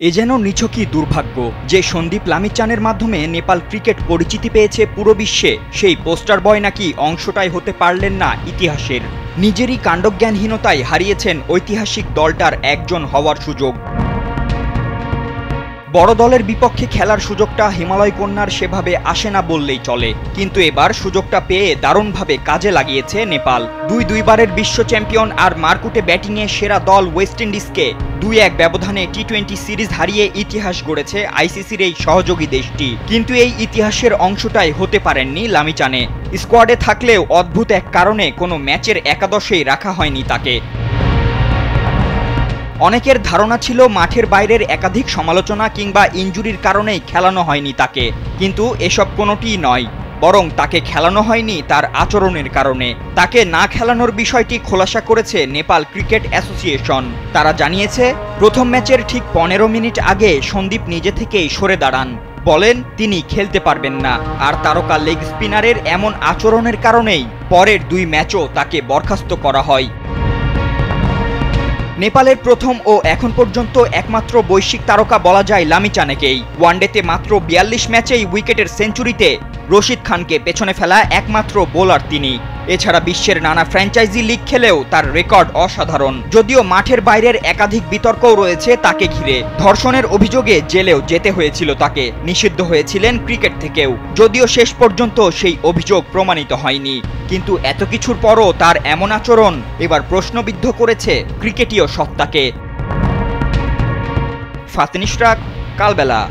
এ যেন নিছকই দুর্ভাগ্য যে সন্দীপ লামিচানের মাধ্যমে নেপাল ক্রিকেট পরিচিতি পেয়েছে পুরো বিশ্বে, সেই পোস্টার বয় নাকি অংশটাই হতে পারলেন না ইতিহাসের। নিজেরই কাণ্ডজ্ঞানহীনতায় হারিয়েছেন ঐতিহাসিক দলটার একজন হওয়ার সুযোগ। বড় দলের বিপক্ষে খেলার সুযোগটা হিমালয় কন্যার সেভাবে আসে না বললেই চলে, কিন্তু এবার সুযোগটা পেয়ে দারুণভাবে কাজে লাগিয়েছে নেপাল। দুইবারের বিশ্ব চ্যাম্পিয়ন আর মারকুটে ব্যাটিংয়ে সেরা দল ওয়েস্ট ইন্ডিজকে 2-1 ব্যবধানে টি-20 সিরিজ হারিয়ে ইতিহাস গড়েছে আইসিসির এই সহযোগী দেশটি। কিন্তু এই ইতিহাসের অংশটাই হতে পারেননি লামিচানে। স্কোয়াডে থাকলেও অদ্ভুত এক কারণে কোনো ম্যাচের একাদশেই রাখা হয়নি তাকে। অনেকের ধারণা ছিল মাঠের বাইরের একাধিক সমালোচনা কিংবা ইনজুরির কারণেই খেলানো হয়নি তাকে, কিন্তু এসব কোনোটিই নয়, বরং তাকে খেলানো হয়নি তার আচরণের কারণে। তাকে না খেলানোর বিষয়টি খোলাসা করেছে নেপাল ক্রিকেট অ্যাসোসিয়েশন। তারা জানিয়েছে, প্রথম ম্যাচের ঠিক 15 মিনিট আগে সন্দীপ নিজে থেকেই সরে দাঁড়ান, বলেন তিনি খেলতে পারবেন না। আর তারকা লেগ স্পিনারের এমন আচরণের কারণেই পরের 2 ম্যাচও তাকে বরখাস্ত করা হয়। নেপালের প্রথম ও এখন পর্যন্ত একমাত্র বৈশ্বিক তারকা বলা যায় লামিচানেকেই। ওয়ানডেতে মাত্র 42 ম্যাচেই উইকেটের সেঞ্চুরিতে রশিদ খানকে পেছনে ফেলা একমাত্র বোলার তিনি। এছাড়া বিশ্বের নানা ফ্র্যাঞ্চাইজি লিগ খেলেও তার রেকর্ড অসাধারণ। যদিও মাঠের বাইরের একাধিক বিতর্কও রয়েছে তাকে ঘিরে। ধর্ষণের অভিযোগে জেলেও যেতে হয়েছিল তাকে, নিষিদ্ধ হয়েছিলেন ক্রিকেট থেকেও, যদিও শেষ পর্যন্ত সেই অভিযোগ প্রমাণিত হয়নি। কিন্তু এত কিছুর পরও তার এমন আচরণ এবার প্রশ্নবিদ্ধ করেছে ক্রিকেটীয় সত্তাকে। ফাতিন ইশরাক, কালবেলা।